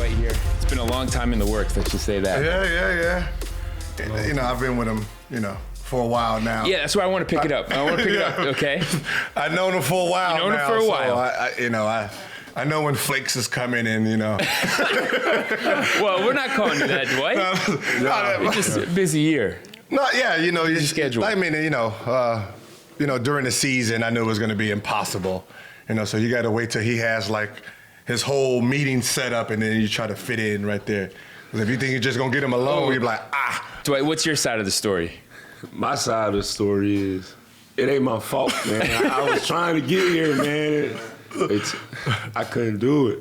Dwight here. It's been a long time in the works, let's just say that. Yeah. You know, I've been with him, for a while now. Yeah, that's why I want to pick it up. Okay? I've known him for a while now. You've known him for a while. I know when Flakes is coming in, Well, we're not calling you that, Dwight. It's just a busy year. No, yeah, your schedule. I mean, during the season, I knew it was going to be impossible. So you got to wait till he has like his whole meeting set up, and then you try to fit in right there. Because if you think you're just going to get him alone, you're like, Dwight, what's your side of the story? My side of the story is, it ain't my fault, man. I was trying to get here, man. I couldn't do it,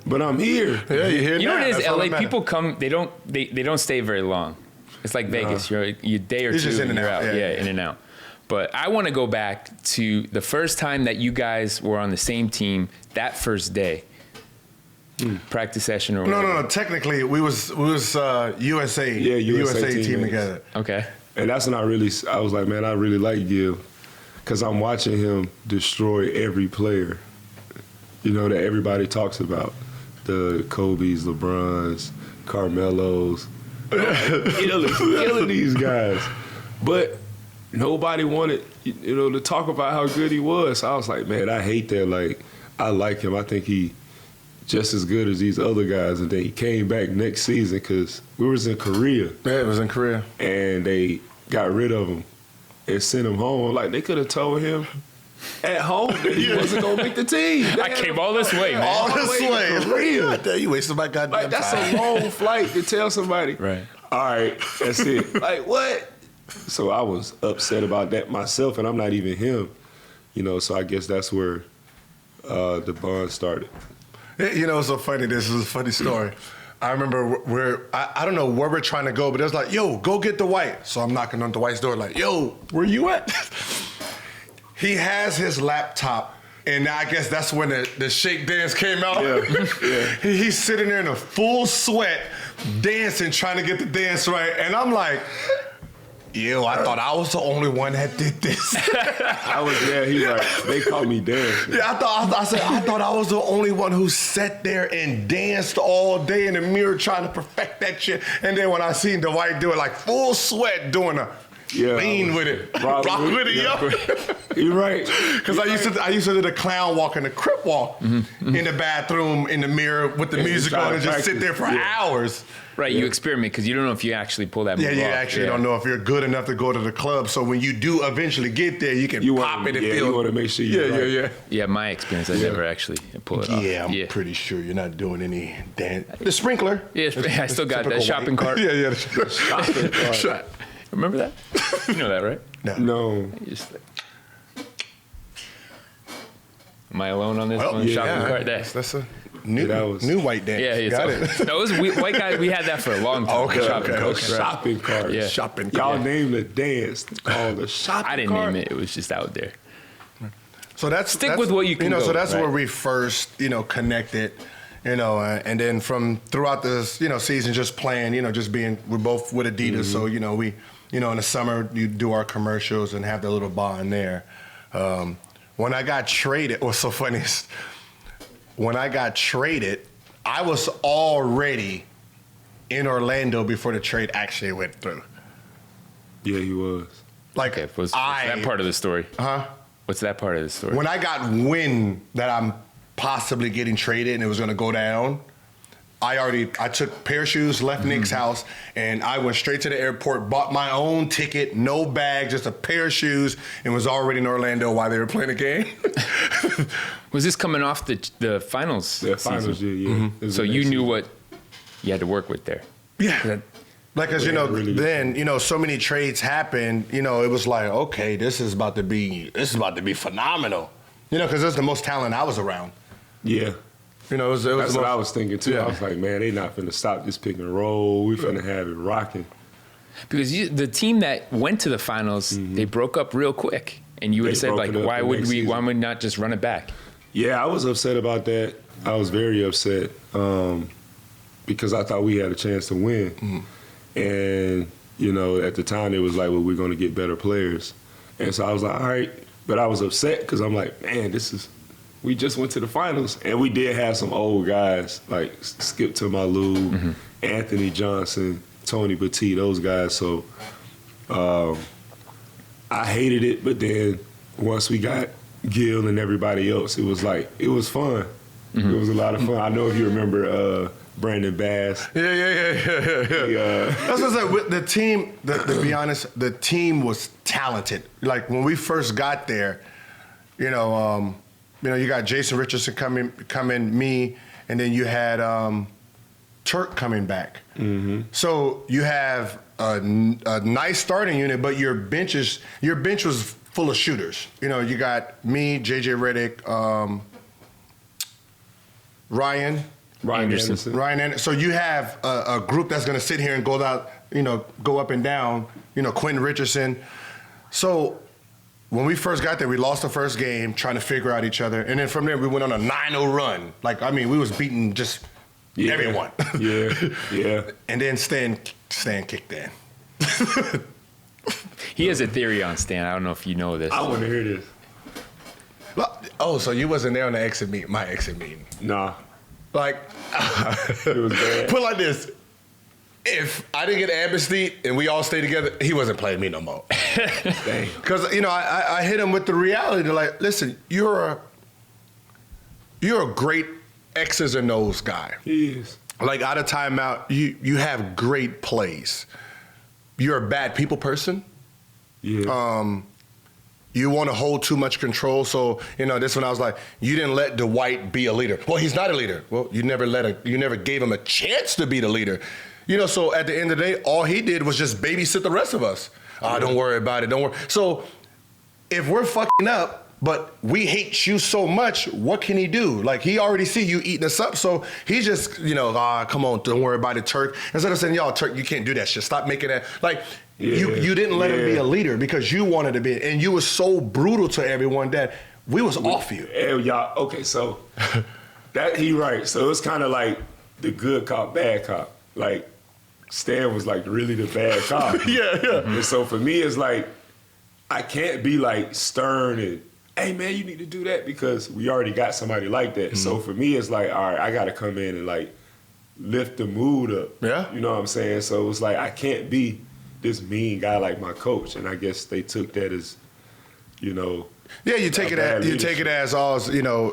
but I'm here. Yeah, you're here now. You know what it is, That's LA? People come, they don't stay very long. It's like Vegas. You're a day or two, and you're out. Yeah, in and out. But I want to go back to the first time that you guys were on the same team. That first day, practice session or whatever. No. Technically, we was USA. Yeah, USA team together. Okay. And that's when I was like, man, I really like Gil, because I'm watching him destroy every player, that everybody talks about. The Kobe's, LeBron's, Carmelo's, killing these guys. But nobody wanted, to talk about how good he was. So I was like, man, I hate that. Like, I like him. I think he just as good as these other guys. And then he came back next season because we was in Korea. Yeah, it was in Korea. And they got rid of him and sent him home. Like, they could have told him at home that he wasn't going to make the team. I came all this way, man. All this way. Korea. You wasted my goddamn like, that's time. a long flight to tell somebody. Right. All right, that's it. Like, what? So I was upset about that myself, and I'm not even him. So I guess that's where the bond started. It's so funny. This is a funny story. I remember I don't know where we're trying to go, but it was like, yo, go get Dwight. So I'm knocking on Dwight's door like, yo, where you at? He has his laptop, and I guess that's when the shake dance came out. Yeah. He's sitting there in a full sweat, dancing, trying to get the dance right. And I'm like, yo, I thought I was the only one that did this. I was there. He like, they called me dancing. Yeah, I thought I was the only one who sat there and danced all day in the mirror trying to perfect that shit. And then when I seen Dwight do it, like full sweat, doing a lean with it, rock with it, yo. You're right. Because I used to do the clown walk and the crip walk in the bathroom in the mirror with the music on and just sit there for hours. Right, you experiment because you don't know if you actually pull that move off. You actually don't know if you're good enough to go to the club. So when you do eventually get there, you can pop it and feel. You want to make sure you're Yeah, my experience, I never actually pull it off. Yeah, I'm pretty sure you're not doing any dance. The sprinkler. Yeah, I still got that shopping cart. Yeah. The shopping cart. Remember that? You know that, right? No. Am I alone on this one? Shopping cart? That's a new white dance. Yeah, got it. No, it was white guys. We had that for a long time. Shopping cart. Shopping cart. Yeah. Shopping cart. Y'all named the dance called the shopping cart. I didn't name it. It was just out there. So that's with what you can go, So that's right? where we first, connected. And then from throughout this, season, just playing, we're both with Adidas, so we, in the summer you do our commercials and have the little bond there. When I got traded, what's so funny is when I got traded, I was already in Orlando before the trade actually went through. Yeah, he was. Like, what's that part of the story? Huh? What's that part of the story? When I got wind that I'm possibly getting traded and it was going to go down, I took a pair of shoes, left Nick's house, and I went straight to the airport, bought my own ticket, no bag, just a pair of shoes, and was already in Orlando while they were playing the game. Was this coming off the finals? The finals, yeah. So you knew what you had to work with there. Yeah. Like, cause then so many trades happened. It was like, okay, this is about to be phenomenal. Because that's the most talent I was around. Yeah. It was That's what I was thinking too. Yeah. I was like, man, they not finna stop this pick and roll. We finna have it rocking. Because the team that went to the finals, they broke up real quick, and you would have said like, why would we not just run it back? Yeah, I was upset about that. I was very upset because I thought we had a chance to win, and at the time it was like, well, we're gonna get better players, and so I was like, all right, but I was upset because I'm like, man, we just went to the finals, and we did have some old guys like Skip Tumalu, Anthony Johnson, Tony Battie, those guys. So I hated it, but then once we got Gil and everybody else, it was fun. It was a lot of fun. I know if you remember Brandon Bass. Yeah. That's what I said. With the team, to be honest, the team was talented. Like when we first got there, you got Jason Richardson coming, me, and then you had Turk coming back. So you have a nice starting unit, but your bench was full of shooters. You got me, JJ Redick, Ryan Anderson. So you have a group that's going to sit here and go out, go up and down. Quentin Richardson. So when we first got there, we lost the first game trying to figure out each other, and then from there we went on a 9-0 run. We was beating just everyone. Yeah. And then Stan kicked in. He has a theory on Stan. I don't know if you know this. I want to hear this. Oh, so you wasn't there on the my exit meeting? Nah. It was bad. Put it like this. If I didn't get amnesty and we all stay together, he wasn't playing me no more. Because, I hit him with the reality. They're like, listen, you're a great X's and O's guy. He is. Out of timeout, you have great plays. You're a bad people person. Yeah. You want to hold too much control. So, this one I was like, you didn't let Dwight be a leader. Well, he's not a leader. Well, you never gave him a chance to be the leader. So at the end of the day, all he did was just babysit the rest of us. Don't worry about it. Don't worry. So if we're fucking up, but we hate you so much, what can he do? He already see you eating us up. So he's just, come on, don't worry about it, Turk. Instead of saying, y'all, Turk, you can't do that shit. Stop making that. You didn't let him be a leader because you wanted to be, and you were so brutal to everyone that we was off you. Y'all, okay, so that he right. So it's kind of like the good cop, bad cop. Stan was really the bad cop. Yeah. And so for me, it's I can't be stern and, hey man, you need to do that because we already got somebody like that. So for me, it's all right, I got to come in and lift the mood up. Yeah. You know what I'm saying? So it's I can't be this mean guy like my coach. And I guess they took that as, Yeah, you take it as all,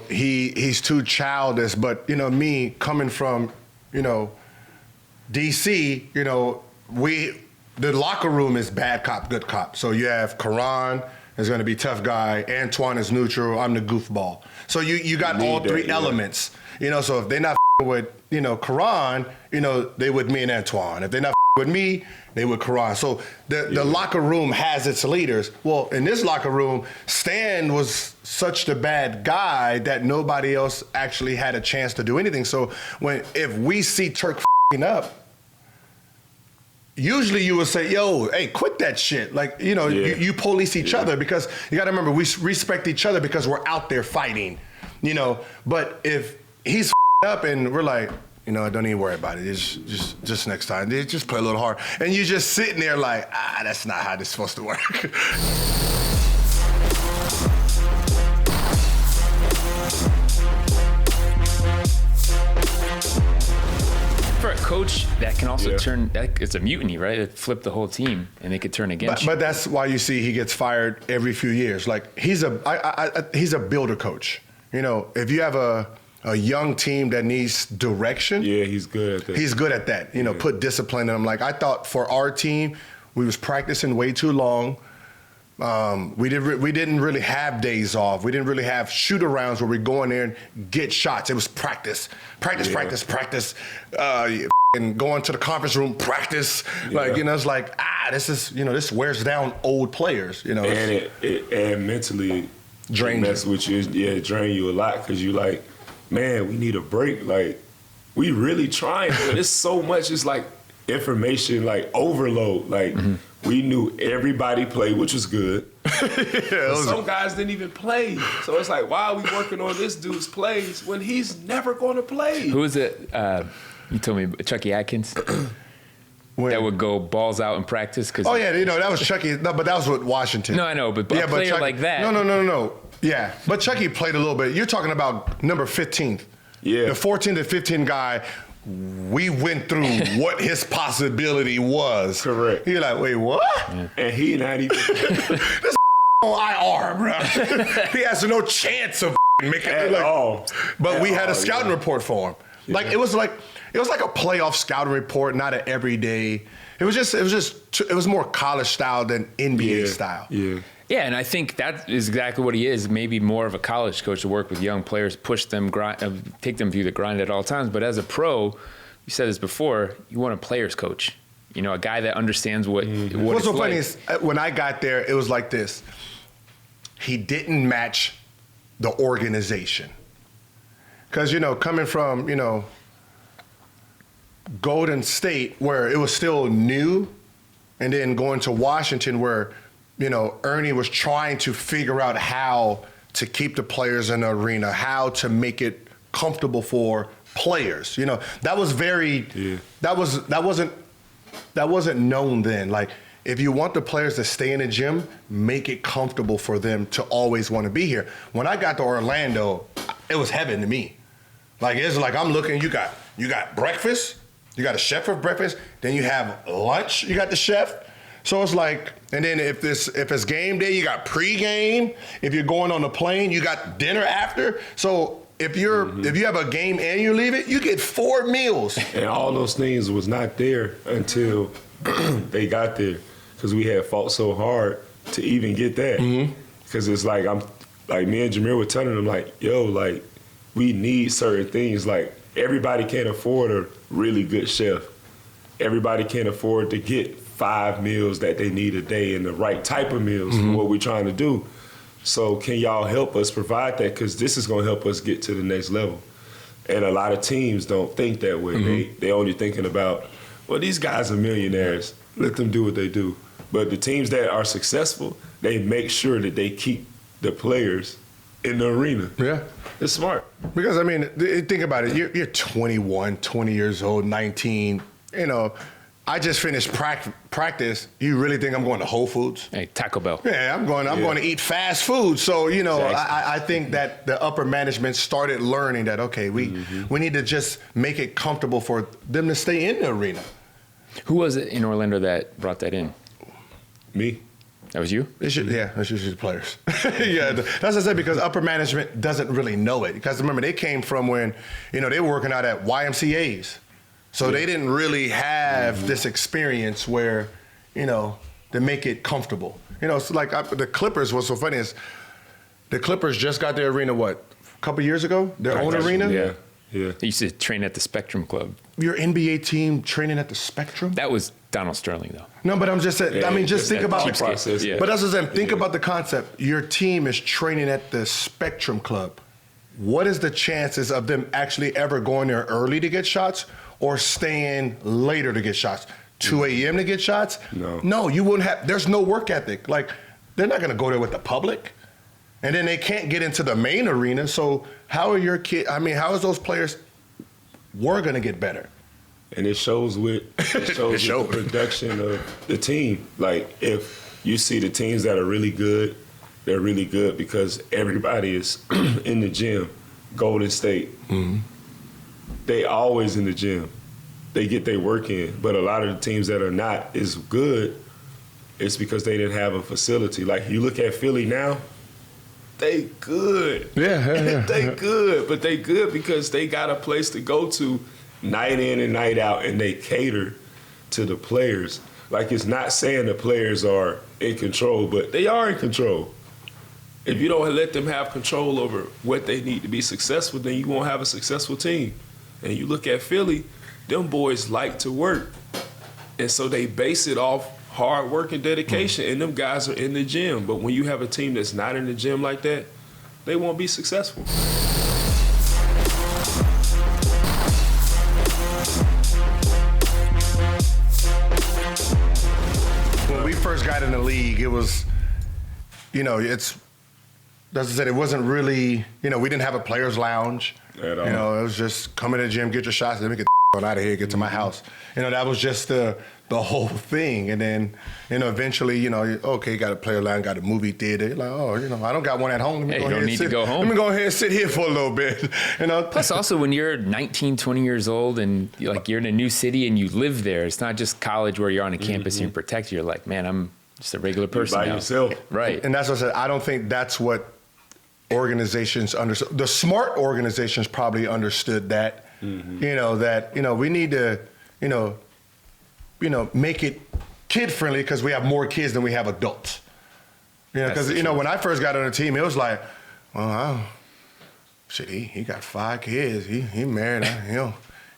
he's too childish. But, me coming from, DC, the locker room is bad cop, good cop. So you have Karan is going to be tough guy. Antoine is neutral. I'm the goofball. So you got all three elements. So if they're not with, Karan, they with me and Antoine. If they're not with me, they with Karan. So the locker room has its leaders. Well, in this locker room, Stan was such the bad guy that nobody else actually had a chance to do anything. So if we see Turk up, usually you would say, yo, hey, quit that shit. You police each other because you got to remember, we respect each other because we're out there fighting, But if he's up and we're like, don't even worry about it. It's just next time. Just play a little hard. And you're just sitting there that's not how this is supposed to work. For a coach, that can also turn, it's a mutiny, right? It flipped the whole team and they could turn against you. But that's why you see he gets fired every few years. He's a builder coach. If you have a young team that needs direction. Yeah, he's good at that. He's good at that. Put discipline in him. I thought for our team, we was practicing way too long. We didn't really have days off. We didn't really have shoot-arounds where we go in there and get shots. It was practice. And going to the conference room, practice. This is, this wears down old players. And and mentally drain mess with you. Yeah, drain you a lot because you man, we need a break. We really trying, but it's so much. It's information overload. We knew everybody played, which was good. Some guys didn't even play. So it's why are we working on this dude's plays when he's never going to play? Who is it? You told me Chucky Atkins. That would go balls out in practice. That was Chucky. No, but that was with Washington. No, I know, but a player Chucky, like that. No. Yeah, but Chucky played a little bit. You're talking about number 15th. Yeah. The 14 to 15 guy, we went through what his possibility was. Correct. You're like, wait, what? Yeah. And he not even this on IR, bro. He has no chance of making it at all. But At we had a all, scouting report for him. Like it was like a playoff scouting report, not an everyday. It was more college style than NBA style. Yeah. Yeah, and I think that is exactly what he is. Maybe more of a college coach to work with young players, push them, take them through the grind at all times. But as a pro, you said this before, you want a players coach. You know, a guy that understands what What's so it's funny like. is when I got there, it was like this. He didn't match the organization. Because, coming from, Golden State, where it was still new, and then going to Washington, where, Ernie was trying to figure out how to keep the players in the arena, how to make it comfortable for players. That was that wasn't known then. Like, if you want the players to stay in the gym, make it comfortable for them to always want to be here. When I got to Orlando, it was heaven to me. Like, it's like I'm looking, you got breakfast, you got a chef for breakfast, then you have lunch, you got the chef. So it's like, and then if it's game day, you got pregame. If you're going on the plane, you got dinner after. So if you have a game and you leave it, you get 4 meals. And all those things was not there until they got there, because we had fought so hard to even get that. Because it's like me and Jameer were telling them, like, yo, like, we need certain things. Like, everybody can't afford a really good chef. Everybody can't afford to get 5 meals that they need a day and the right type of meals for what we're trying to do. So can y'all help us provide that? Because this is going to help us get to the next level. And a lot of teams don't think that way. They only thinking about, well, these guys are millionaires. Let them do what they do. But the teams that are successful, they make sure that they keep the players in the arena. Yeah. It's smart. Because, think about it. You're 21, 20 years old, 19. I just finished practice. You really think I'm going to Whole Foods? Hey, Taco Bell. Yeah, I'm going to eat fast food. So, exactly. I think that the upper management started learning that, okay, we need to just make it comfortable for them to stay in the arena. Who was it in Orlando that brought that in? Me. That was you? It's usually the players. Yeah, that's what I said, because upper management doesn't really know it. Because remember, they came from when, they were working out at YMCAs. So they didn't really have this experience where, to make it comfortable. It's like the Clippers, what's so funny is the Clippers just got their arena, a couple years ago? Their own arena? Yeah. They used to train at the Spectrum Club. Your NBA team training at the Spectrum? That was Donald Sterling, though. No, but I'm just saying, just think about the process. Yeah. But that's what I'm saying. Think about the concept. Your team is training at the Spectrum Club. What is the chances of them actually ever going there early to get shots or staying later to get shots? 2 a.m. to get shots? No, you wouldn't have. There's no work ethic. Like, they're not going to go there with the public. And then they can't get into the main arena. So how are your kids? How is those players were going to get better? And it shows with the production of the team. Like, if you see the teams that are really good, they're really good because everybody is in the gym. Golden State, they always in the gym. They get their work in. But a lot of the teams that are not as good, it's because they didn't have a facility. Like, you look at Philly now, they good. Yeah. They good, but they good because they got a place to go to night in and night out, and they cater to the players. Like, it's not saying the players are in control, but they are in control. If you don't let them have control over what they need to be successful, then you won't have a successful team. And you look at Philly, them boys like to work. And so they base it off hard work and dedication, and them guys are in the gym. But when you have a team that's not in the gym like that, they won't be successful. When we first got in the league, it was, as I said, it wasn't really, we didn't have a players' lounge. At all. It was just come in the gym, get your shots, and then we could out of here, get to my house. That was just the whole thing. And then, eventually, okay, got a player line, got a movie theater. You're like, I don't got one at home. Hey, you don't need to go home. Let me go ahead and sit here for a little bit. Plus, also, when you're 19, 20 years old and you're in a new city and you live there, it's not just college where you're on a campus and you're protected. You're like, man, I'm just a regular person by now. yourself. Right. And that's what I said. I don't think that's what organizations understood. The smart organizations probably understood that. We need to, make it kid friendly because we have more kids than we have adults. Because when I first got on the team, it was like, he got 5 kids. He married.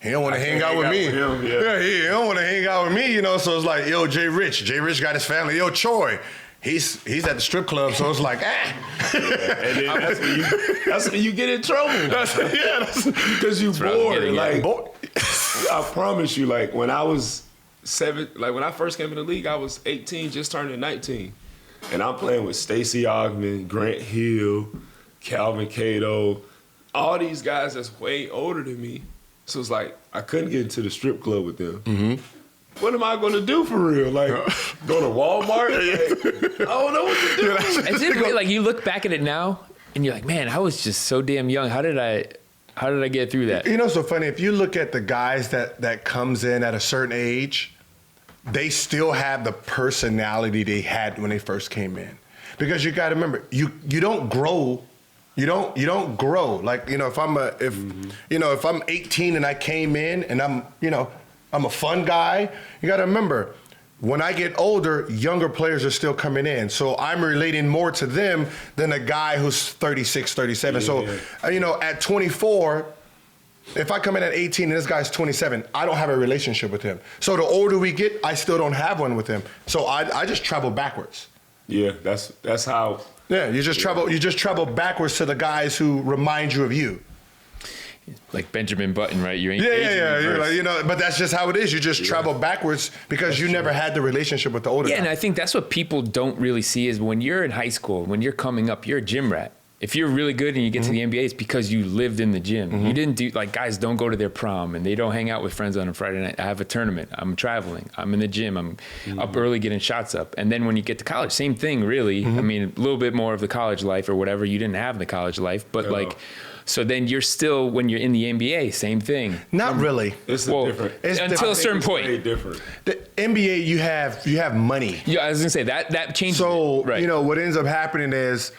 He don't want to hang out with me. He don't want to hang out with me. So it's like, yo, Jay Rich got his family. Yo, Troy. He's at the strip club, so it's like, And then that's when you get in trouble. Because you bored. I promise you, when I was 7, when I first came in the league, I was 18, just turning 19. And I'm playing with Stacey Ogman, Grant Hill, Calvin Cato, all these guys that's way older than me. So it's like, I couldn't get into the strip club with them. Mm-hmm. What am I going to do for real? Go to Walmart? I don't know what to do. It's weird, you look back at it now and you're like, man, I was just so damn young. How did I get through that? It's so funny. If you look at the guys that comes in at a certain age, they still have the personality they had when they first came in. Because you got to remember, you don't grow. You don't grow. If I'm 18 and I came in and I'm a fun guy, you got to remember, when I get older, younger players are still coming in. So I'm relating more to them than a guy who's 36, 37. Yeah. So, at 24, if I come in at 18 and this guy's 27, I don't have a relationship with him. So the older we get, I still don't have one with him. So I just travel backwards. Yeah, that's how. Yeah, you just travel backwards to the guys who remind you of you. Like Benjamin Button, right? You ain't but that's just how it is. You just travel backwards because you never had the relationship with the older guy. And I think that's what people don't really see is when you're in high school, when you're coming up, you're a gym rat. If you're really good and you get to the NBA, it's because you lived in the gym. You didn't do, guys don't go to their prom and they don't hang out with friends on a Friday night. I have a tournament. I'm traveling. I'm in the gym. I'm up early getting shots up. And then when you get to college, same thing, really. I mean, a little bit more of the college life or whatever. You didn't have the college life, but so then you're still, when you're in the NBA, same thing. Not really. It's different. Until a certain point. Very different. The NBA, you have money. Yeah, I was gonna say that changes. So right. What ends up happening is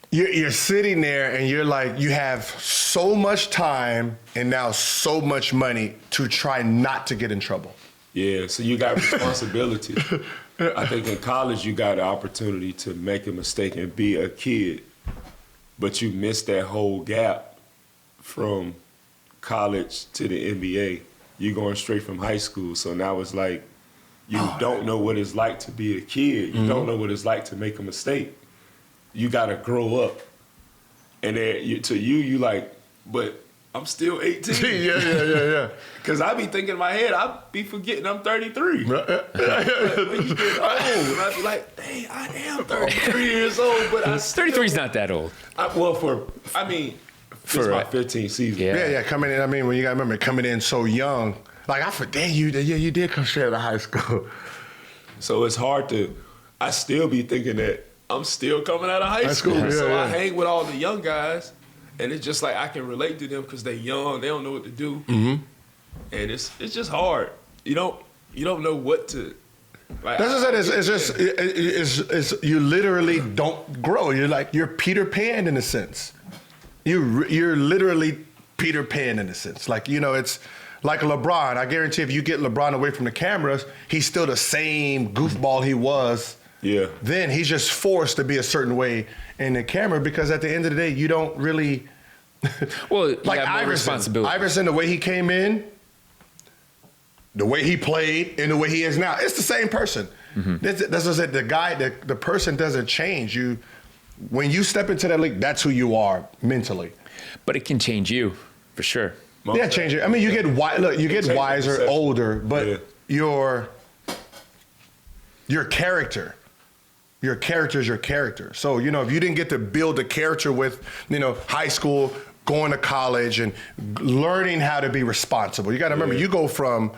you're sitting there and you're like, you have so much time and now so much money to try not to get in trouble. Yeah, so you got responsibility. I think in college you got an opportunity to make a mistake and be a kid. But you missed that whole gap from college to the NBA. You're going straight from high school. So now it's like you don't know what it's like to be a kid. You don't know what it's like to make a mistake. You got to grow up. And then you like, but I'm still 18. Yeah. Because I be thinking in my head, I be forgetting I'm 33. When you get old, I be like, dang, I am 33 years old, but I still... 33 is not that old. It's my 15th season. Yeah, coming in, when you got to remember, coming in so young. I forget you did come straight out of high school. So it's hard I still be thinking that I'm still coming out of high school. I hang with all the young guys. And it's just like I can relate to them because they're young, they don't know what to do, and it's just hard. You don't know what to. That's what I said. It's you literally don't grow. You're Peter Pan in a sense. You're literally Peter Pan in a sense. It's like LeBron. I guarantee if you get LeBron away from the cameras, he's still the same goofball he was. Yeah. Then he's just forced to be a certain way in the camera because at the end of the day, you don't really. Well, you have more responsibility. Iverson, the way he came in, the way he played, and the way he is now, it's the same person. That's what I said. The person doesn't change. When you step into that league, that's who you are mentally. But it can change you, for sure. Yeah, change it. You get wiser, older, but your character. Your character is your character. So, if you didn't get to build a character with, high school, going to college and learning how to be responsible. You got to remember, you go from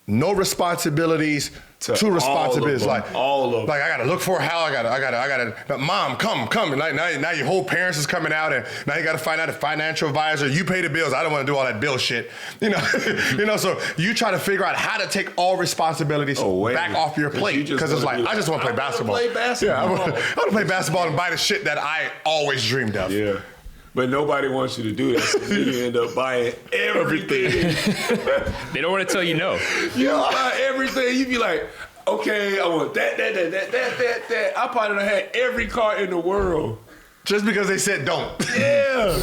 no responsibilities to responsibilities. All of them. Like I got to look for a house. I got to. Mom, come. And now your whole parents is coming out, and now you got to find out a financial advisor. You pay the bills. I don't want to do all that bill shit. So you try to figure out how to take all responsibilities back off your plate, because it's like I just want to play basketball. Yeah, I want to play basketball and buy the shit that I always dreamed of. Yeah. But nobody wants you to do that, so you end up buying everything. They don't want to tell you no. You buy everything. You be like, okay, I want that. I probably done had every car in the world. Just because they said don't. Yeah.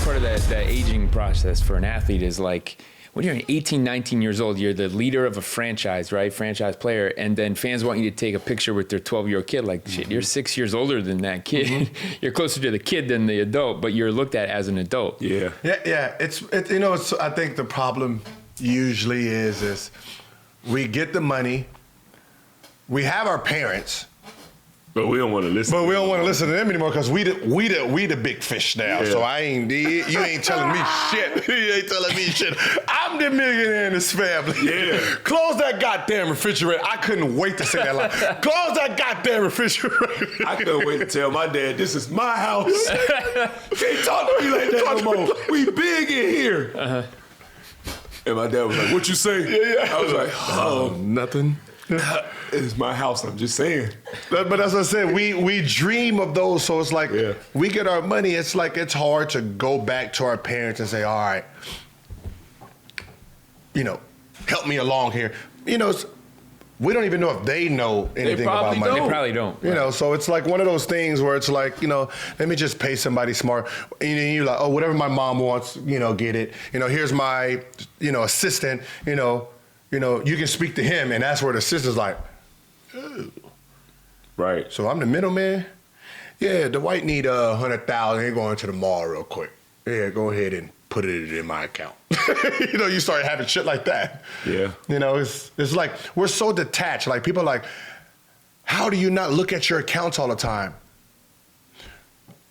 Part of that aging process for an athlete is like, when you're 18, 19 years old, you're the leader of a franchise, right? Franchise player. And then fans want you to take a picture with their 12-year-old kid. Like, shit, you're 6 years older than that kid. You're closer to the kid than the adult, but you're looked at as an adult. Yeah. Yeah. It's I think the problem usually is we get the money, we have our parents, but we don't want to listen. But we don't want to listen to them anymore because we the big fish now. Yeah. So you ain't telling me shit. You ain't telling me shit. I'm the millionaire in this family. Yeah. Close that goddamn refrigerator. I couldn't wait to say that line. Close that goddamn refrigerator. I couldn't wait to tell my dad, this is my house. Can't talk to me like that no more. We big in here. Uh-huh. And my dad was like, what you say? Yeah. I was like, nothing. It's my house, I'm just saying. But as I said, we dream of those, so it's like we get our money, it's like it's hard to go back to our parents and say, all right, help me along here. We don't even know if they know anything about money. They probably don't. So it's like one of those things where it's like, let me just pay somebody smart. And you're like, oh, whatever my mom wants, get it. Here's my, assistant, you can speak to him, and that's where the assistant's like, ooh. Right. So I'm the middleman? Yeah, Dwight need $100,000. He's going to the mall real quick. Yeah, go ahead and put it in my account. You start having shit like that. Yeah. It's like we're so detached. Like people are like, how do you not look at your accounts all the time?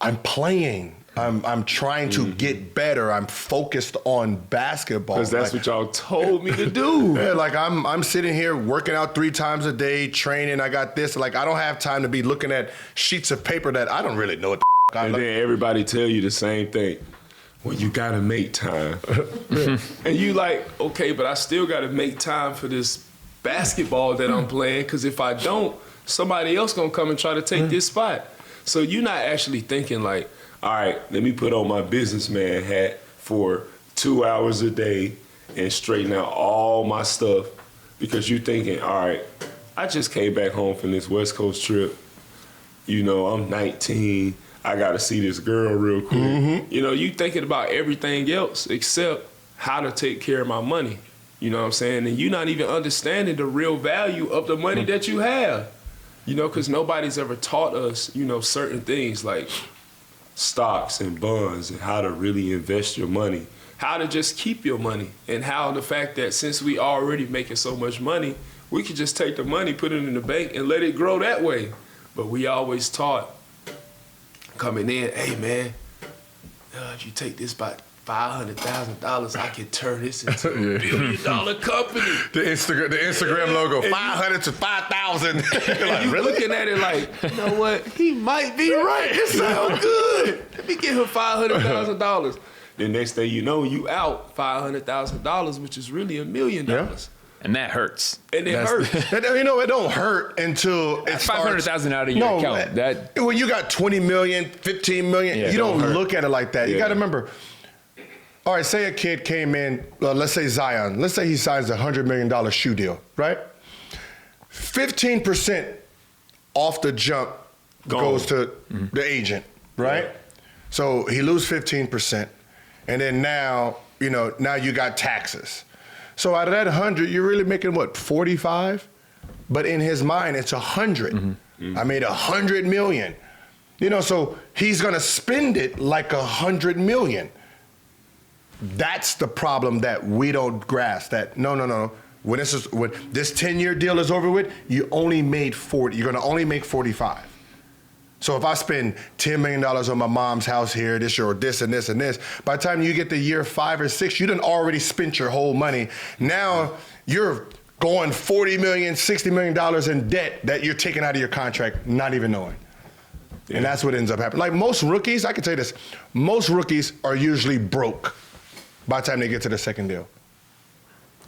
I'm playing. I'm trying to get better. I'm focused on basketball. Because that's what y'all told me to do. Yeah, like I'm sitting here working out 3 times a day, training. I got this. Like I don't have time to be looking at sheets of paper that I don't really know what the And then everybody tell you the same thing. Well, you gotta make time. And you like, okay, but I still gotta make time for this basketball that I'm playing, because if I don't, somebody else gonna come and try to take this spot. So you're not actually thinking like, all right, let me put on my businessman hat for 2 hours a day and straighten out all my stuff, because you're thinking, all right, I just came back home from this West Coast trip. I'm 19. I got to see this girl real quick. Mm-hmm. You thinking about everything else except how to take care of my money. You know what I'm saying? And you're not even understanding the real value of the money that you have. Because nobody's ever taught us, certain things like stocks and bonds and how to really invest your money, how to just keep your money, and how the fact that since we already making so much money, we could just take the money, put it in the bank, and let it grow that way. But we always taught coming in, hey man, if you take this about $500,000, I can turn this into a $1 billion company. The Instagram logo, 500 to 5,000. Like, really? Looking at it like, you know what? He might be right. It sounds good. Let me get him $500,000. The next thing you know, you out $500,000, which is really $1 million. Yeah. And that hurts. And it hurts. It don't hurt until it's $500,000 out of your account. When you got 20 million, 15 million, you don't look at it like that. You got to remember. All right, say a kid came in, let's say Zion. Let's say he signs a $100 million shoe deal, right? 15% off the jump goes to the agent, right? Yeah. So he loses 15%. And then now you got taxes. So out of that 100, you're really making what, 45? But in his mind, it's 100. Mm-hmm. I made 100 million. So he's gonna spend it like 100 million. That's the problem that we don't grasp. That no. when this 10-year deal is over with, you only made 40. You're gonna only make 45. So if I spend $10 million on my mom's house here this year, or this and this and this, by the time you get to year 5 or 6, you done already spent your whole money. Now you're going $40 million, $60 million in debt that you're taking out of your contract, not even knowing. Yeah. And that's what ends up happening. Like most rookies, I can tell you this, most rookies are usually broke by the time they get to the second deal.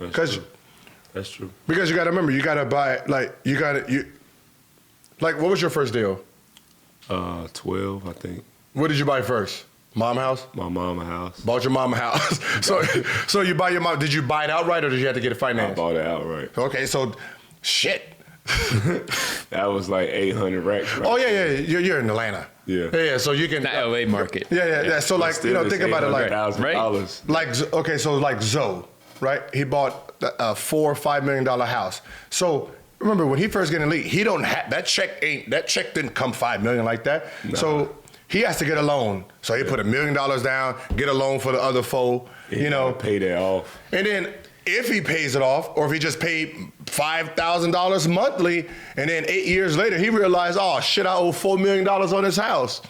That's true. Because you got to remember, you got to buy, like what was your first deal? 12, I think. What did you buy first? Mom house? My mama house. Bought your mama house. So you buy your mom, did you buy it outright or did you have to get it financed? I bought it outright. Okay, so shit. That was like 800 racks. Right? Oh yeah, you're in Atlanta. Yeah, so you can. The LA market. Yeah. So like, think about it like, right? Like, okay, so like Zoe, right? He bought a $4 or $5 million house. So remember when he first got in the league, he don't have that check didn't come $5 million like that. Nah. So he has to get a loan. So he put $1 million down, get a loan for the other $4, pay that off. And then if he pays it off, or if he just paid $5,000 monthly, and then 8 years later he realized, oh shit, I owe $4 million on this house.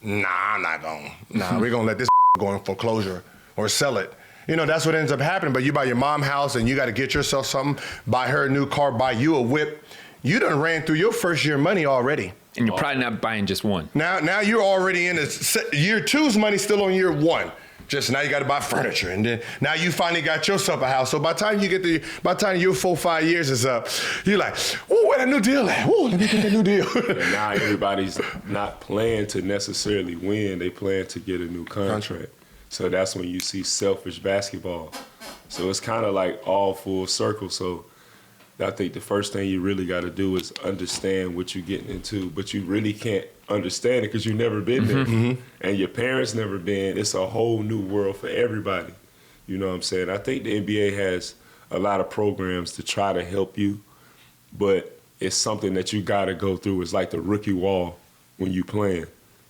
Nah, I'm not going. Nah, we're gonna let this go in foreclosure or sell it. That's what ends up happening. But you buy your mom house and you got to get yourself something, buy her a new car, buy you a whip. You done ran through your first year money already. And you're probably not buying just one. Now you're already in year 2's money still on year 1. Just now you got to buy furniture, and then now you finally got yourself a house. So by the time your 4-5 years is up, you're like, "Ooh, where that new deal at? Ooh, let me get that new deal." And now everybody's not playing to necessarily win; they plan to get a new contract. So that's when you see selfish basketball. So it's kind of like all full circle. So I think the first thing you really got to do is understand what you're getting into, but you really can't understand it because you've never been there. Mm-hmm. And your parents never been. It's a whole new world for everybody. You know what I'm saying? I think the NBA has a lot of programs to try to help you, but it's something that you got to go through. It's like the rookie wall when you playing.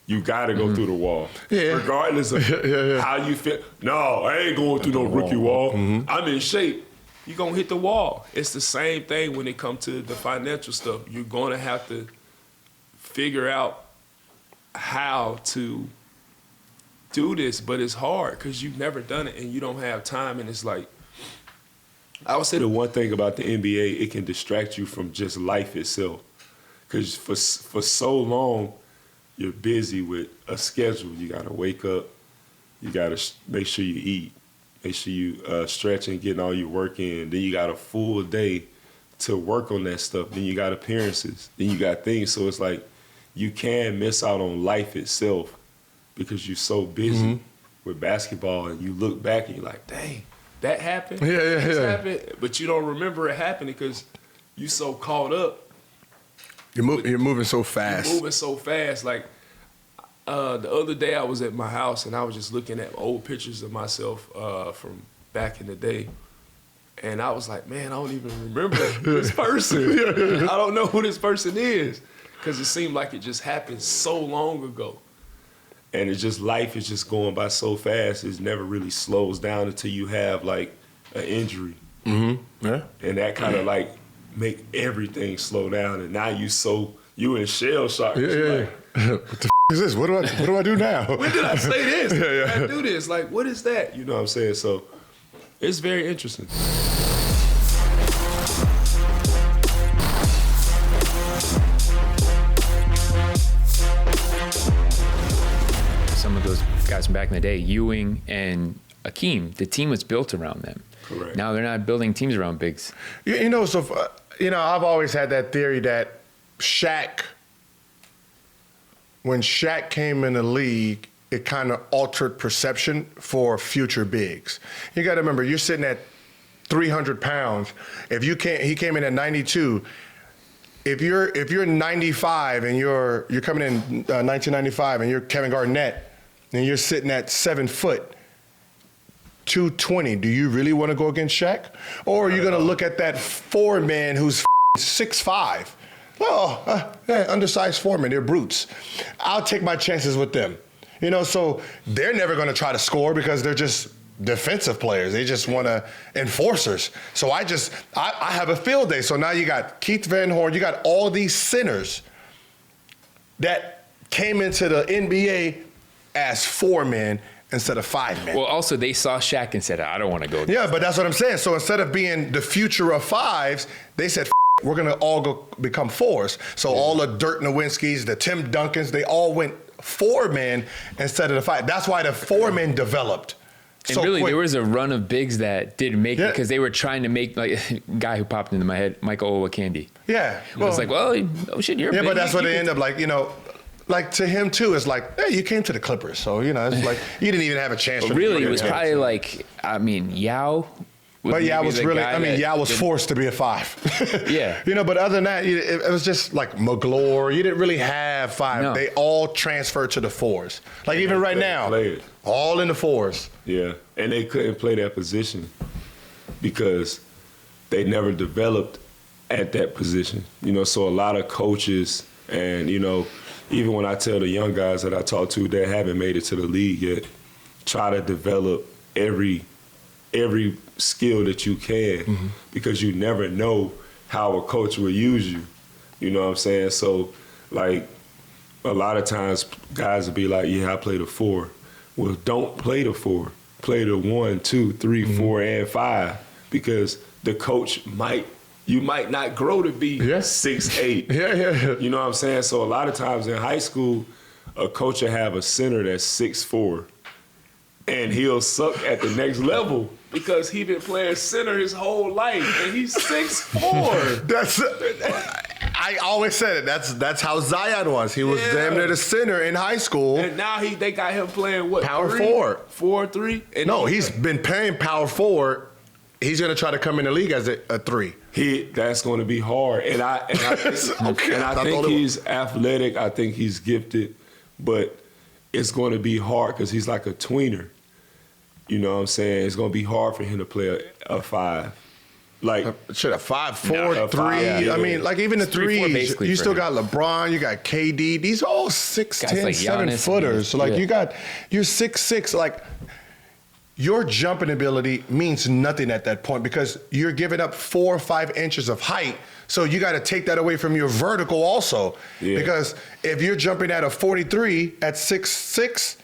You got to go through the wall, regardless of how you feel. No, I ain't going through no rookie wall. Mm-hmm. I'm in shape. You're going to hit the wall. It's the same thing when it comes to the financial stuff. You're going to have to figure out how to do this, but it's hard because you've never done it and you don't have time. And it's like, I would say the one thing about the NBA, it can distract you from just life itself. Because for so long, you're busy with a schedule. You got to wake up. You got to make sure you eat. Make sure you stretch and getting all your work in. Then you got a full day to work on that stuff. Then you got appearances. Then you got things. So it's like you can miss out on life itself because you're so busy with basketball, and you look back and you're like, dang, that happened? Yeah. Happened? But you don't remember it happening because you so caught up. You're moving so fast. You're moving so fast. Like the other day I was at my house and I was just looking at old pictures of myself from back in the day. And I was like, man, I don't even remember this person. I don't know who this person is. Because it seemed like it just happened so long ago. And it's just, life is just going by so fast. It never really slows down until you have like an injury. Mm-hmm. Yeah. And that kind of like make everything slow down. And now you in shell shock. Yeah. Like, what the is this? What do I do now? When did I say this? I do this. Like, what is that? You know what I'm saying? So it's very interesting. Some of those guys from back in the day, Ewing and Akeem, the team was built around them. Correct. Now they're not building teams around bigs. I've always had that theory that when Shaq came in the league, it kind of altered perception for future bigs. You got to remember, you're sitting at 300 pounds. He came in at 92. If you're 95 and you're coming in 1995 and you're Kevin Garnett and you're sitting at 7 foot, 220, do you really want to go against Shaq? Or are you going to look at that foreman who's 6'5"? Undersized foreman, they're brutes. I'll take my chances with them. So they're never going to try to score because they're just defensive players. They just want to enforcers. So I have a field day. So now you got Keith Van Horn. You got all these centers that came into the NBA as 4 men instead of 5 men. Well, also they saw Shaq and said, I don't want to go there. Yeah, but that's what I'm saying. So instead of being the future of 5s, they said, we're going to all go become 4s. So all the Dirk Nowinskis, the Tim Duncans, they all went 4 men instead of the 5. That's why the 4 men developed. And so really, quick. there was a run of bigs that didn't make it because they were trying to make, like, guy who popped into my head, Michael Owakandi. Yeah. Well, it's like, well, oh shit, you're yeah, big. but that's what they end up like, like to him too. It's like, hey, you came to the Clippers, so it's like you didn't even have a chance. But really, it was probably like, I mean, Yao. But Yao was really, Yao was forced to be a 5. Yeah. But other than that, it was just like McGlure. You didn't really have 5. No. They all transferred to the 4s. Like even right now, all in the 4s. Yeah, and they couldn't play that position because they never developed at that position. So a lot of coaches and, even when I tell the young guys that I talk to that haven't made it to the league yet, try to develop every skill that you can because you never know how a coach will use you. You know what I'm saying? So, like, a lot of times guys will be like, yeah, I play the 4. Well, don't play the 4. Play the 1, 2, 3, 4, and 5 because the coach you might not grow to be 6'8". Yeah. You know what I'm saying? So a lot of times in high school, a coach will have a center that's 6'4", and he'll suck at the next level because he been playing center his whole life, and he's 6'4". I always said it. That's how Zion was. He was damn near the center in high school. And now they got him playing what? Power 3? forward. 4-3? No, he's been playing power forward. He's going to try to come in the league as a 3. That's going to be hard. And I think he's athletic. I think he's gifted. But it's going to be hard because he's like a tweener. You know what I'm saying? It's going to be hard for him to play a 5. Like, should a 5'4", 3. I mean, like even the 3s, you still got LeBron, you got KD. These are all 6'10", like 7-footers. So like you're 6'6". Like your jumping ability means nothing at that point because you're giving up 4 or 5 inches of height. So you got to take that away from your vertical also. Yeah. Because if you're jumping at a 43 at 6'6",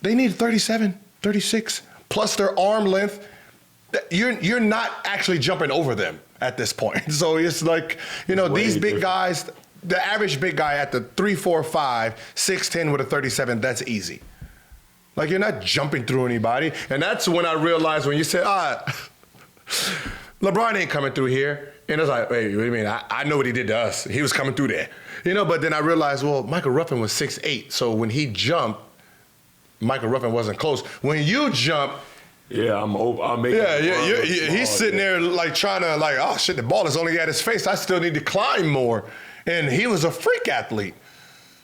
they need 37, 36, plus their arm length. You're not actually jumping over them at this point. So it's like, these big guys, the average big guy at the 3, 4, 5, 6'10" with a 37, that's easy. Like you're not jumping through anybody. And that's when I realized when you said, LeBron ain't coming through here. And it's like, wait, what do you mean? I know what he did to us. He was coming through there. But then I realized, well, Michael Ruffin was 6'8". So when he jumped, Michael Ruffin wasn't close. When you jump, I'm making. He's sitting there like trying to oh shit, the ball is only at his face. I still need to climb more. And he was a freak athlete,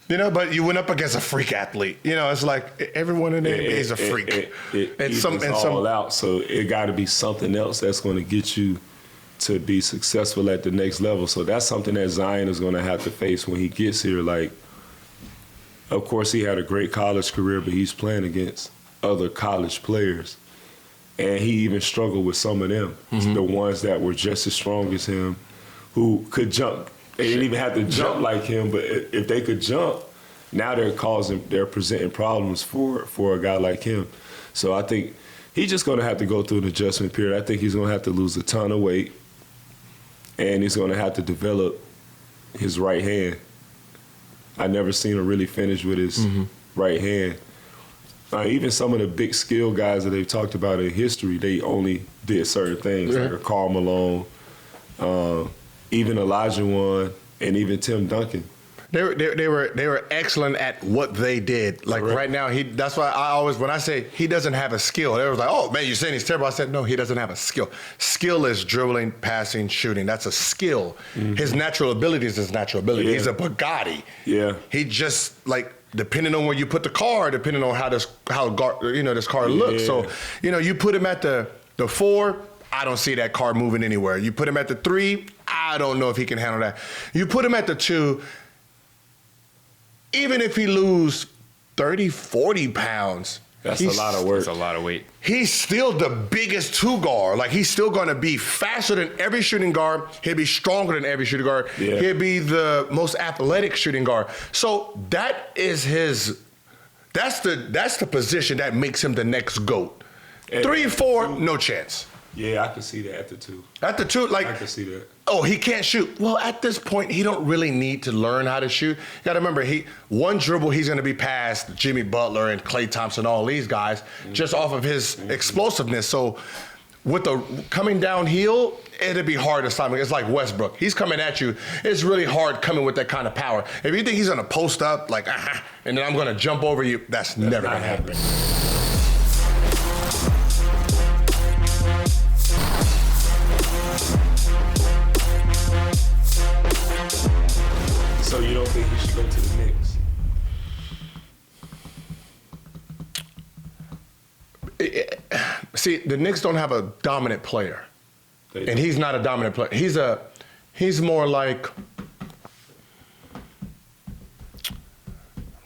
But you went up against a freak athlete. It's like everyone in the NBA is a freak. It's all out. So it got to be something else that's going to get you to be successful at the next level. So that's something that Zion is going to have to face when he gets here. Like, of course, he had a great college career, but he's playing against other college players. And he even struggled with some of them, the ones that were just as strong as him, who could jump. They didn't even have to jump like him, but if they could jump, now they're presenting problems for a guy like him. So I think he's just going to have to go through an adjustment period. I think he's going to have to lose a ton of weight, and he's going to have to develop his right hand. I never seen him really finish with his right hand. Even some of the big skill guys that they've talked about in history, they only did certain things, like a Karl Malone, even Elijah Wan, and even Tim Duncan. They were excellent at what they did. Like right now, that's why I always, when I say he doesn't have a skill, they was like, oh man, you're saying he's terrible. I said, no, he doesn't have a skill. Skill is dribbling, passing, shooting. That's a skill. His natural ability is his natural ability. Yeah. He's a Bugatti. Yeah. He just depending on where you put the car, depending on how this car looks. So, you put him at the 4, I don't see that car moving anywhere. You put him at the 3, I don't know if he can handle that. You put him at the 2, even if he lose 30, 40 pounds, That's a lot of work. That's a lot of weight. He's still the biggest two guard. Like, he's still going to be faster than every shooting guard. He'll be stronger than every shooting guard. Yeah. He'll be the most athletic shooting guard. So that is his. That's the position that makes him the next GOAT. And 3 and 4, no chance. Yeah, I can see that at the 2. At the 2, like, I can see that. Oh, he can't shoot. Well, at this point, he don't really need to learn how to shoot. You got to remember, one dribble, he's going to be past Jimmy Butler and Klay Thompson, all these guys, just off of his explosiveness. So with the coming downhill, it'd be hard to stop him. It's like Westbrook. He's coming at you. It's really hard coming with that kind of power. If you think he's going to post up, like, and then I'm going to jump over you, that's never going to happen. So you don't think he should go to the Knicks? See, the Knicks don't have a dominant player. And he's not a dominant player. He's more like, I'm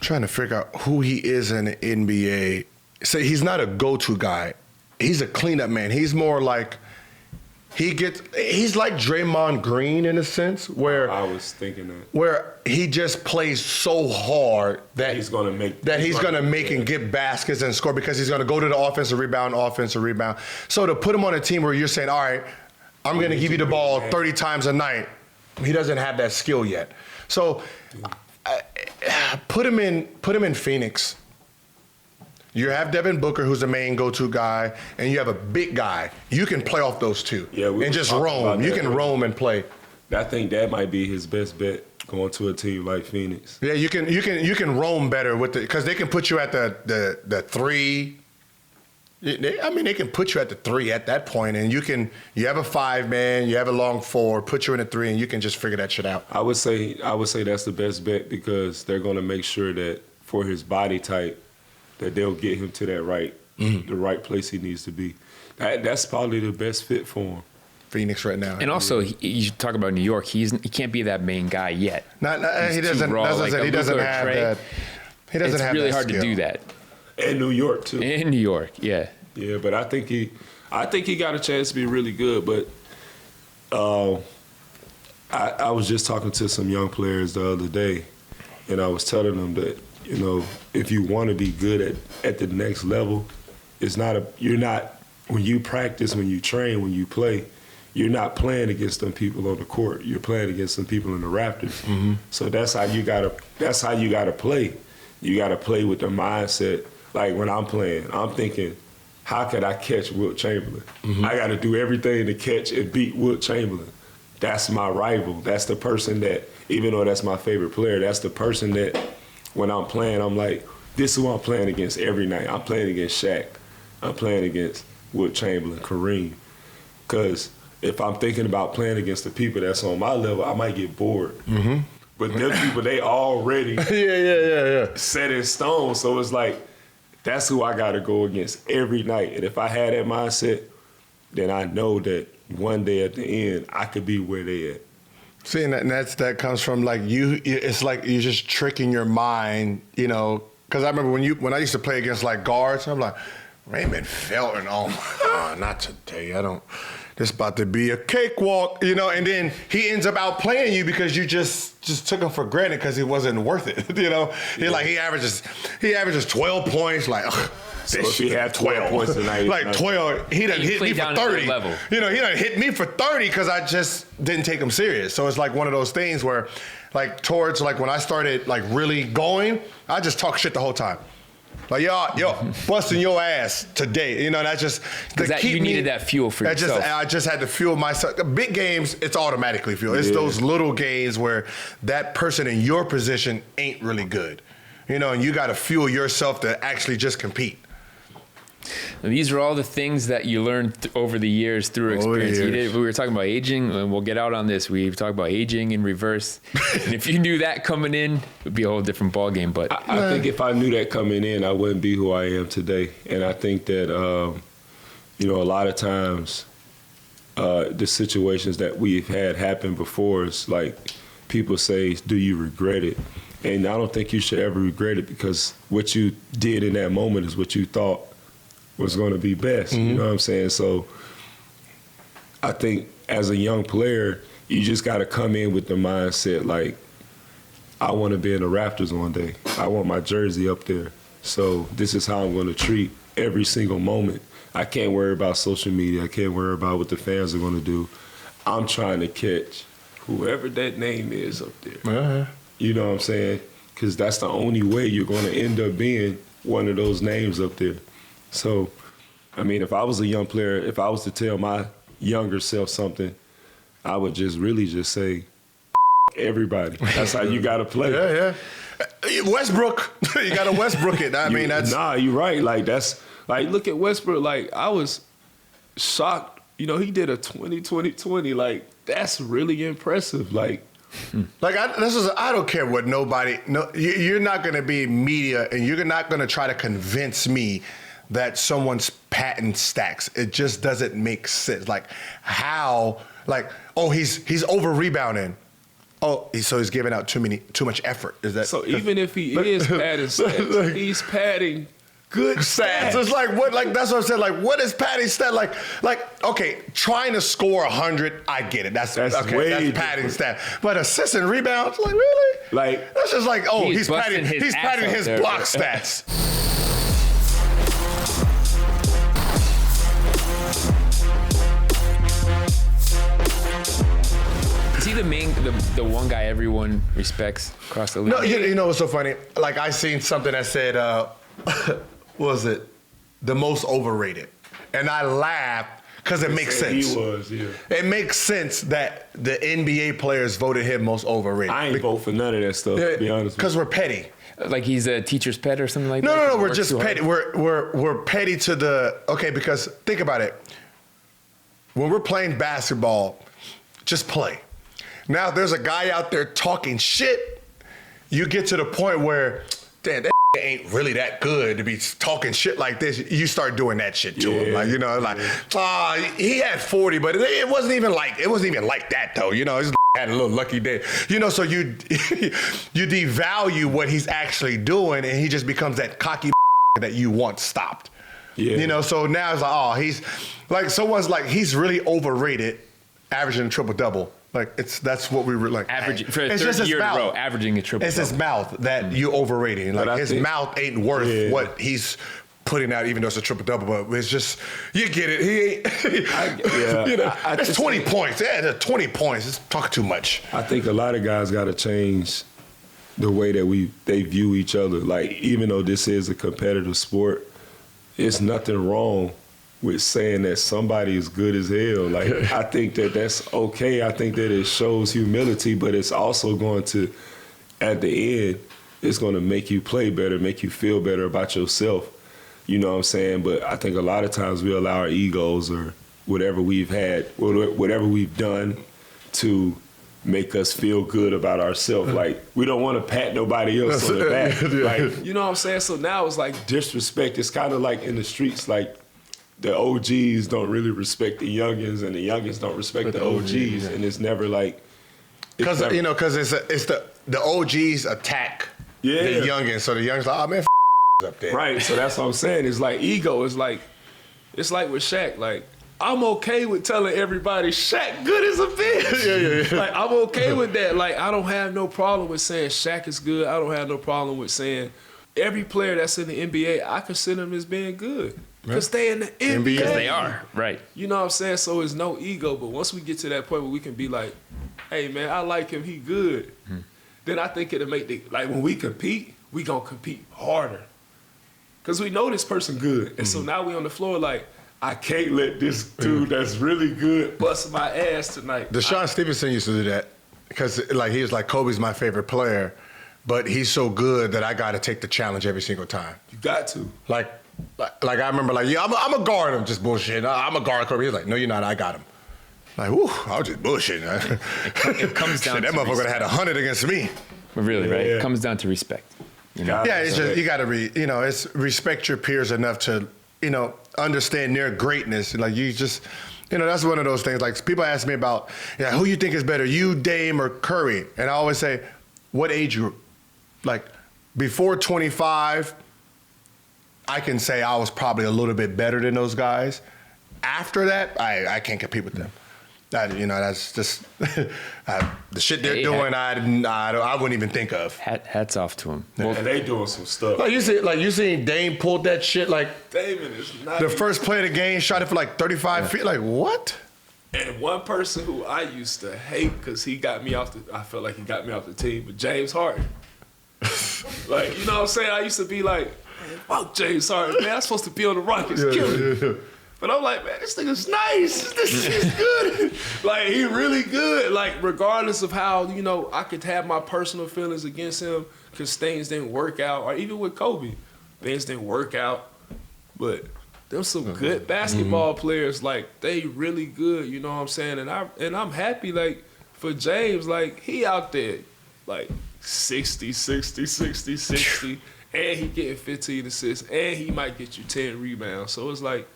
trying to figure out who he is in the NBA. So he's not a go-to guy. He's a cleanup man. He's more like, he's like Draymond Green in a sense, where I was thinking that. Where he just plays so hard that he's gonna make and get baskets and score, because he's gonna go to the offensive rebound. So to put him on a team where you're saying, all right, I'm gonna give you the ball 30 times a night, he doesn't have that skill yet. So put him in Phoenix. You have Devin Booker, who's the main go-to guy, and you have a big guy. You can play off those two and just roam. You can roam and play. I think that might be his best bet, going to a team like Phoenix. Yeah, you can roam better with because they can put you at the 3. They can put you at the 3 at that point, and you have a 5-man, you have a long 4, put you in a 3, and you can just figure that shit out. I would say that's the best bet, because they're going to make sure that for his body type, that they'll get him to that the right place he needs to be. That's probably the best fit for him. Phoenix right now. And also, you talk about New York. He can't be that main guy yet. He doesn't have that. He doesn't have that. It's really hard to do that. In New York too. In New York, yeah. Yeah, but I think he got a chance to be really good. But I was just talking to some young players the other day, and I was telling them that, if you want to be good at the next level, you're not, when you practice, when you train, when you play, you're not playing against them people on the court. You're playing against some people in the rafters. Mm-hmm. So that's how you gotta play. You gotta play with the mindset. Like when I'm playing, I'm thinking, how could I catch Wilt Chamberlain? Mm-hmm. I gotta do everything to catch and beat Wilt Chamberlain. That's my rival. That's the person that, even though that's my favorite player, that's the person that when I'm playing, I'm like, this is who I'm playing against every night. I'm playing against Shaq. I'm playing against Wilt Chamberlain, Kareem. Because if I'm thinking about playing against the people that's on my level, I might get bored. Mm-hmm. But them people, they already set in stone. So it's like, that's who I got to go against every night. And if I had that mindset, then I know that one day at the end, I could be where they at. See, and that comes from like it's like you're just tricking your mind, because I remember when I used to play against like guards, I'm like, Raymond Felton, not today. This about to be a cakewalk, and then he ends up outplaying you because you just took him for granted because he wasn't worth it, He averages 12 points, like, so if he had 12 points tonight, like 12, he done hit me for 30. Level. He done hit me for 30 because I just didn't take him serious. So it's like one of those things where, like, towards like when I started like really going, I just talk shit the whole time. Like, yo, busting your ass today. That's just you needed that fuel for yourself. I just had to fuel myself. Big games, it's automatically fuel. It's those little games where that person in your position ain't really good. And you got to fuel yourself to actually just compete. And these are all the things that you learned over the years through experience. We were talking about aging, and we'll get out on this. We've talked about aging in reverse. And if you knew that coming in, it would be a whole different ballgame. But I think if I knew that coming in, I wouldn't be who I am today. And I think that, a lot of times the situations that we've had happen before is like people say, do you regret it? And I don't think you should ever regret it because what you did in that moment is what you thought was going to be best. You know what I'm saying? So I think as a young player, you just got to come in with the mindset like, I want to be in the Raptors one day. I want my jersey up there. So this is how I'm going to treat every single moment. I can't worry about social media. I can't worry about what the fans are going to do. I'm trying to catch whoever that name is up there. You know what I'm saying? Because that's the only way you're going to end up being one of those names up there. So, I mean, if I was a young player, if I was to tell my younger self something, I would just really just say, everybody. That's how you got to play. Westbrook. You got to Westbrook it. I mean, that's... Nah, you're right. Like, that's... Like, look at Westbrook. Like, I was shocked. You know, he did a 20-20-20. Like, that's really impressive. Like I don't care what nobody... No, you're not going to be media, and you're not going to try to convince me that someone's patent stacks. It just doesn't make sense. Like, how... Like, oh, he's over-rebounding. Oh, so he's giving out too much effort. Is that so? Even if he is padding stats, he's padding good stats. It's like what? Like that's what I'm saying. Like what is padding stat? Like okay, trying to score 100, I get it. That's okay. That's padding stat. But assists and rebounds, like really? Like that's just like he's padding his block stats. Is he the one guy everyone respects across the league? No, you know what's so funny? Like I seen something that said, what was it? The most overrated. And I laughed because it makes sense. He was, yeah. It makes sense that the NBA players voted him most overrated. I ain't vote for none of that stuff, to be honest. Because we're petty. Like he's a teacher's pet or something like that? No, we're just petty. We're petty to the, okay, because think about it. When we're playing basketball, just play. Now, there's a guy out there talking shit. You get to the point where, damn, that ain't really that good to be talking shit like this. You start doing that shit to him. Like, you know, like, he had 40, but it wasn't even like that though. You know, he had a little lucky day. You know, so you devalue what he's actually doing, and he just becomes that cocky that you once stopped. Yeah. You know, so now it's like, he's like, someone's like, he's really overrated, averaging a triple-double. Like that's what we were like. Averaging for a third year in a row, averaging a triple. It's his mouth that you overrating. Like his mouth ain't worth what he's putting out, even though it's a triple double. But it's just you get it. He ain't. You know, it's 20 points. Yeah, 20 points. It's talking too much. I think a lot of guys got to change the way that they view each other. Like even though this is a competitive sport, it's nothing wrong with saying that somebody is good as hell. Like, I think that that's okay. I think that it shows humility, but it's also going to, at the end, it's going to make you play better, make you feel better about yourself. You know what I'm saying? But I think a lot of times we allow our egos or whatever we've had, whatever we've done to make us feel good about ourselves. Like, we don't want to pat nobody else on the back. Like, you know what I'm saying? So now it's like disrespect. It's kind of like in the streets, like, the OGs don't really respect the youngins, and the youngins don't respect the OGs, and it's never like because it's the OGs attack the youngins, so the youngins like, oh man, up there, right? So that's what I'm saying. It's like ego. It's like with Shaq. Like I'm okay with telling everybody Shaq good as a bitch. Like I'm okay with that. Like I don't have no problem with saying Shaq is good. I don't have no problem with saying every player that's in the NBA, I consider them as being good. Because they in the NBA. Because they are, right. You know what I'm saying? So it's no ego. But once we get to that point where we can be like, hey, man, I like him. He good. Then I think it'll make like when we compete, we going to compete harder. Because we know this person good. And so now we on the floor like, I can't let this dude that's really good bust my ass tonight. Deshaun Stevenson used to do that. Because like he was like, Kobe's my favorite player, but he's so good that I got to take the challenge every single time. You got to. Like I remember, like, yeah, I'm a guard him, just bullshit. I'm a guard Kobe. He's like, no, you're not. I got him. Like, whoo, I was just bullshitting. It comes down. That motherfucker would have had 100 against me. Really, right? It comes down to respect. You know? Yeah, it's just you got to it's respect your peers enough to understand their greatness. Like you just. That's one of those things. Like people ask me about, who you think is better, you, Dame, or Curry, and I always say, what age group? like before 25, I can say I was probably a little bit better than those guys. After that, I can't compete with them. That's just the shit they're doing. I wouldn't even think of. Hats off to them. Well, and they doing some stuff. Like you seen Dame pulled that shit. Like Damon is not the first play of the game, shot it for like 35 feet. Like what? And one person who I used to hate because he got me off I felt like he got me off the team, but James Harden. Like, you know what I'm saying? I used to be like, man, fuck James Harden, man. I'm supposed to be on the Rockets, kill him. But I'm like, man, this nigga's nice. This shit's good. Like, he really good. Like, regardless of how, I could have my personal feelings against him because things didn't work out, or even with Kobe, things didn't work out. But there's some good basketball players. Like, they really good, you know what I'm saying? And I'm happy, like, for James, like, he out there, like, 60, and he getting 15 assists, and he might get you 10 rebounds. So it's like,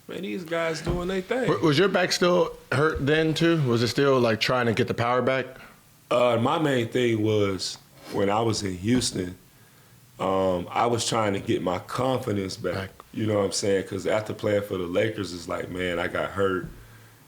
man, these guys doing their thing. Was your back still hurt then too? Was it still like trying to get the power back? My main thing was when I was in Houston, I was trying to get my confidence back. You know what I'm saying? Because after playing for the Lakers, it's like, man, I got hurt.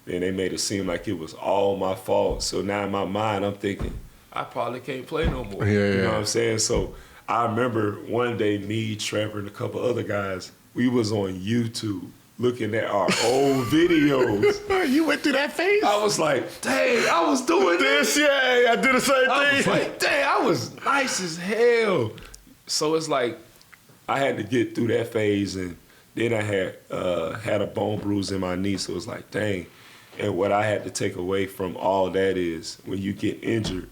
And they made it seem like it was all my fault. So now in my mind, I'm thinking, I probably can't play no more. You know what I'm saying? So I remember one day me, Trevor, and a couple other guys, we was on YouTube looking at our old videos. You went through that phase? I was like, dang, I was doing this. Yeah, I did the same thing. I was like, dang, I was nice as hell. So it's like, I had to get through that phase, and then I had a bone bruise in my knee, so it was like, dang. And what I had to take away from all that is when you get injured,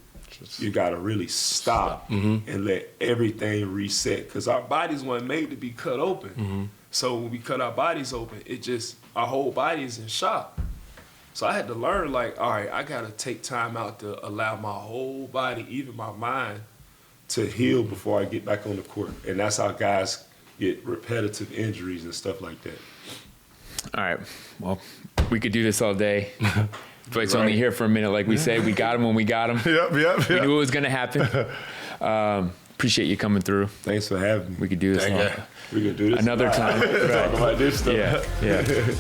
you gotta really stop and let everything reset, because our bodies weren't made to be cut open. So when we cut our bodies open, our whole body is in shock. So I had to learn, like, all right, I gotta take time out to allow my whole body, even my mind, to heal before I get back on the court. And that's how guys get repetitive injuries and stuff like that. All right, well, we could do this all day. Dwight's only here for a minute, like we said. We got him when we got him. Yep. We knew it was going to happen. Appreciate you coming through. Thanks for having me. We could do this We could do this another time. Talk about this stuff. Yeah.